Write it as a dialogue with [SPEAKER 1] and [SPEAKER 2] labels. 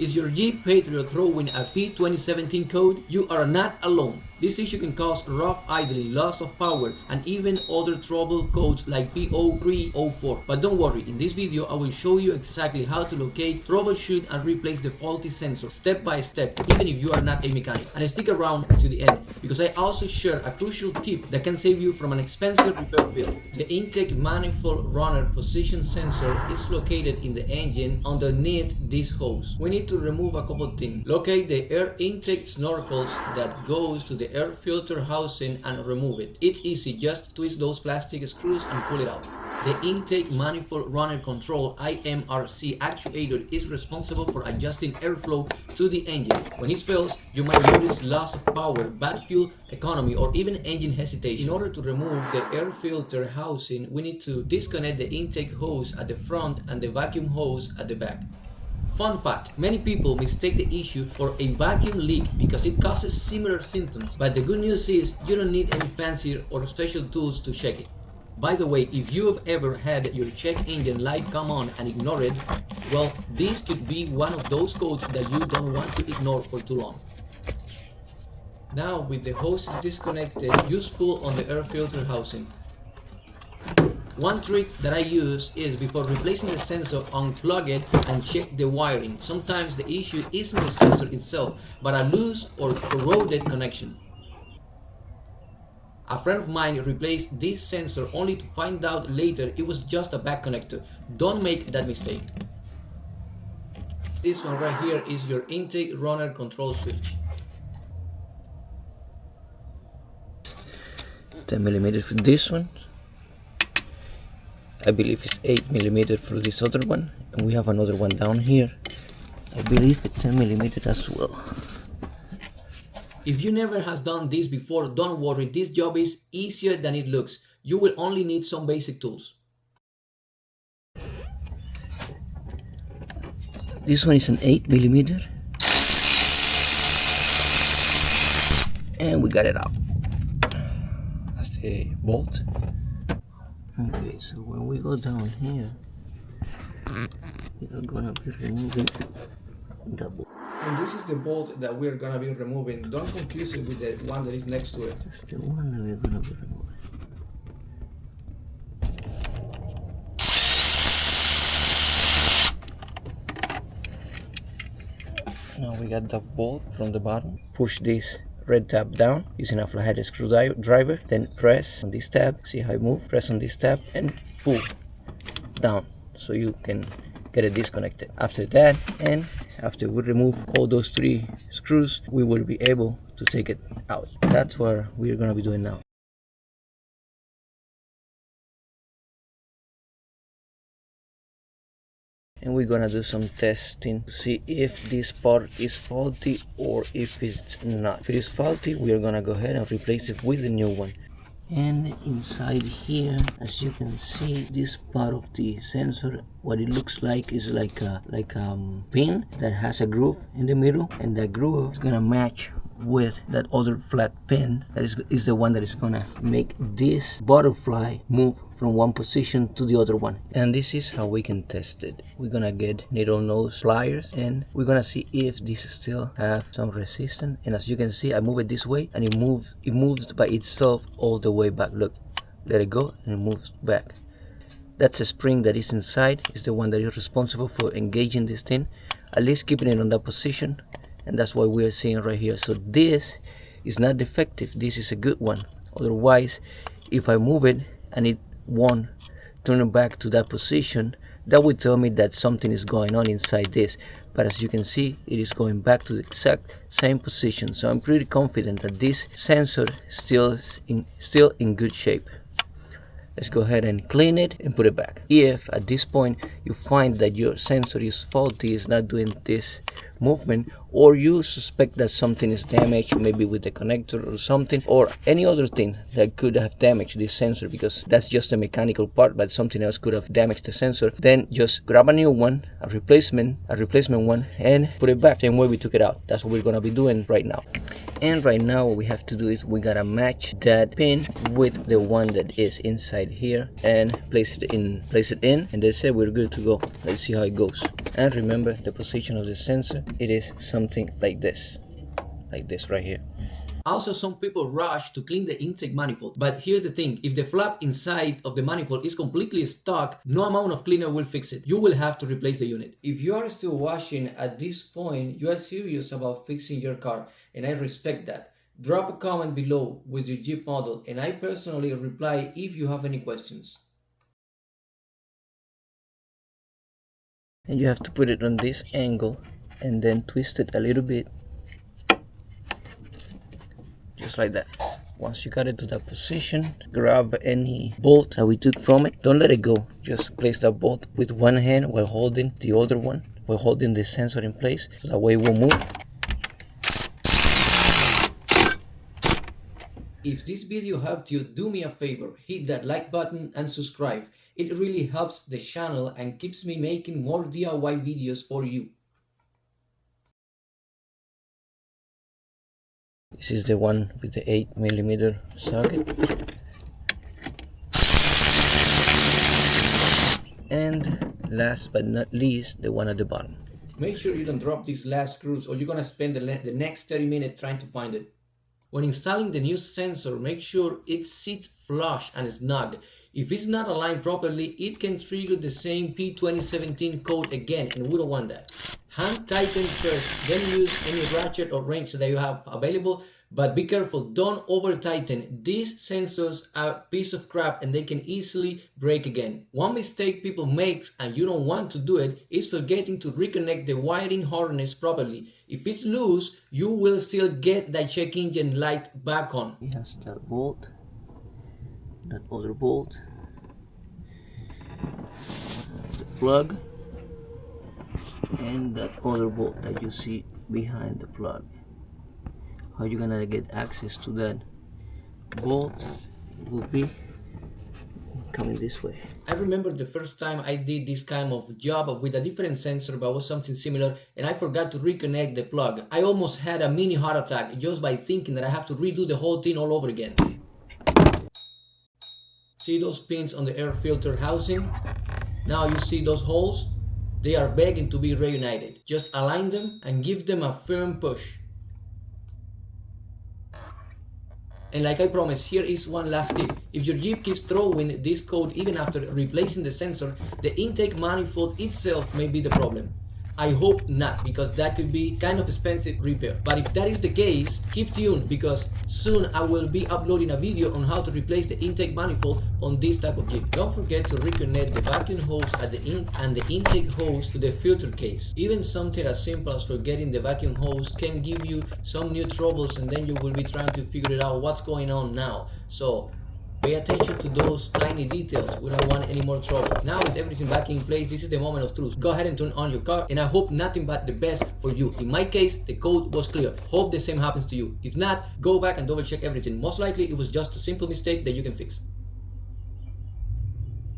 [SPEAKER 1] Is your Jeep Patriot throwing a P2017 code? You are not alone. This issue can cause rough idling, loss of power, and even other trouble codes like P0304. But don't worry, in this video I will show you exactly how to locate, troubleshoot, and replace the faulty sensor step by step, even if you are not a mechanic. And stick around to the end, because I also share a crucial tip that can save you from an expensive repair bill. The intake manifold runner position sensor is located in the engine underneath this hose. We need to remove a couple things. Locate the air intake snorkels that goes to the air filter housing and remove it. It's easy, just twist those plastic screws and pull it out. The intake manifold runner control IMRC actuator is responsible for adjusting airflow to the engine. When it fails, you might notice loss of power, bad fuel economy, or even engine hesitation. In order to remove the air filter housing, we need to disconnect the intake hose at the front and the vacuum hose at the back. Fun fact, many people mistake the issue for a vacuum leak because it causes similar symptoms, but the good news is you don't need any fancy or special tools to check it. By the way, if you have ever had your check engine light come on and ignore it, well, this could be one of those codes that you don't want to ignore for too long. Now, with the hose disconnected, use pull on the air filter housing. One trick that I use is before replacing the sensor, unplug it and check the wiring. Sometimes the issue isn't the sensor itself, but a loose or corroded connection. A friend of mine replaced this sensor only to find out later it was just a back connector. Don't make that mistake. This one right here is your intake runner control switch.
[SPEAKER 2] 10mm for this one. I believe it's 8mm for this other one, and we have another one down here. I believe it's 10mm as well.
[SPEAKER 1] If you never has done this before, don't worry, this job is easier than it looks. You will only need some basic tools.
[SPEAKER 2] This one is an 8mm, and we got it out. That's the bolt. Okay, so when we go down here, we're gonna be removing the bolt.
[SPEAKER 1] And this is the bolt that we're gonna be removing. Don't confuse it with the one that is next to it.
[SPEAKER 2] That's the one that we're gonna be removing. Now we got the bolt from the bottom. Push this red tab down using a flathead screwdriver, then press on this tab, see how it moves, press on this tab and pull down so you can get it disconnected. After that, and after we remove all those 3 screws, we will be able to take it out. That's what we're going to be doing now. And we're gonna do some testing to see if this part is faulty or if it's not. If it is faulty, we are gonna go ahead and replace it with a new one. And inside here, as you can see, this part of the sensor, what it looks like is like a pin that has a groove in the middle, and that groove is gonna match with that other flat pin that is the one that is gonna make this butterfly move from one position to the other one. And this is how we can test it. We're gonna get needle nose pliers and we're gonna see if this still have some resistance. And as you can see, I move it this way and it moves by itself all the way back. Look, let it go and it moves back. That's a spring that is inside, is the one that is responsible for engaging this thing, at least keeping it on that position. And that's what we are seeing right here. So this is not defective, this is a good one. Otherwise, if I move it and it won't turn it back to that position, that would tell me that something is going on inside this. But as you can see, it is going back to the exact same position. So I'm pretty confident that this sensor is still in good shape. Let's go ahead and clean it and put it back. If at this point you find that your sensor is faulty, is not doing this movement, or you suspect that something is damaged, maybe with the connector or something, or any other thing that could have damaged this sensor, because that's just a mechanical part, but something else could have damaged the sensor, then just grab a new one, a replacement one, and put it back same way we took it out. That's what we're gonna be doing right now. And right now what we have to do is we gotta match that pin with the one that is inside here and place it in, and they said we're good to go. Let's see how it goes. And remember the position of the sensor, it is something like this right here.
[SPEAKER 1] Also, some people rush to clean the intake manifold, but here's the thing, if the flap inside of the manifold is completely stuck, no amount of cleaner will fix it. You will have to replace the unit. If you are still washing at this point, you are serious about fixing your car, and I respect that. Drop a comment below with your Jeep model, and I personally reply if you have any questions.
[SPEAKER 2] And you have to put it on this angle and then twist it a little bit, just like that. Once you got it to that position, grab any bolt that we took from it. Don't let it go. Just place that bolt with one hand while holding the other one, while holding the sensor in place, so that way it won't move.
[SPEAKER 1] If this video helped you, do me a favor, hit that like button and subscribe. It really helps the channel and keeps me making more DIY videos for you.
[SPEAKER 2] This is the one with the 8mm socket. And last but not least, the one at the bottom.
[SPEAKER 1] Make sure you don't drop these last screws or you're gonna spend the next 30 minutes trying to find it. When installing the new sensor, make sure it sits flush and snug. If it's not aligned properly, it can trigger the same P2017 code again, and we don't want that. Hand tighten first, then use any ratchet or wrench that you have available, but be careful, don't over tighten. These sensors are a piece of crap and they can easily break again. One mistake people make, and you don't want to do it, is forgetting to reconnect the wiring harness properly. If it's loose, you will still get that check engine light back on.
[SPEAKER 2] It has that bolt, that other bolt, the plug, and that other bolt that you see behind the plug. How you gonna get access to that bolt will be coming this way.
[SPEAKER 1] I remember the first time I did this kind of job with a different sensor, but was something similar, and I forgot to reconnect the plug. I almost had a mini heart attack just by thinking that I have to redo the whole thing all over again. See those pins on the air filter housing? Now you see those holes? They are begging to be reunited. Just align them and give them a firm push. And like I promised, here is one last tip. If your Jeep keeps throwing this code even after replacing the sensor, the intake manifold itself may be the problem. I hope not, because that could be kind of expensive repair. But if that is the case, keep tuned, because soon I will be uploading a video on how to replace the intake manifold on this type of Jeep. Don't forget to reconnect the vacuum hose at the and the intake hose to the filter case. Even something as simple as forgetting the vacuum hose can give you some new troubles, and then you will be trying to figure it out what's going on now. So pay attention to those tiny details. We don't want any more trouble. Now with everything back in place, this is the moment of truth. Go ahead and turn on your car, and I hope nothing but the best for you. In my case, the code was clear. Hope the same happens to you. If not, go back and double check everything. Most likely it was just a simple mistake that you can fix.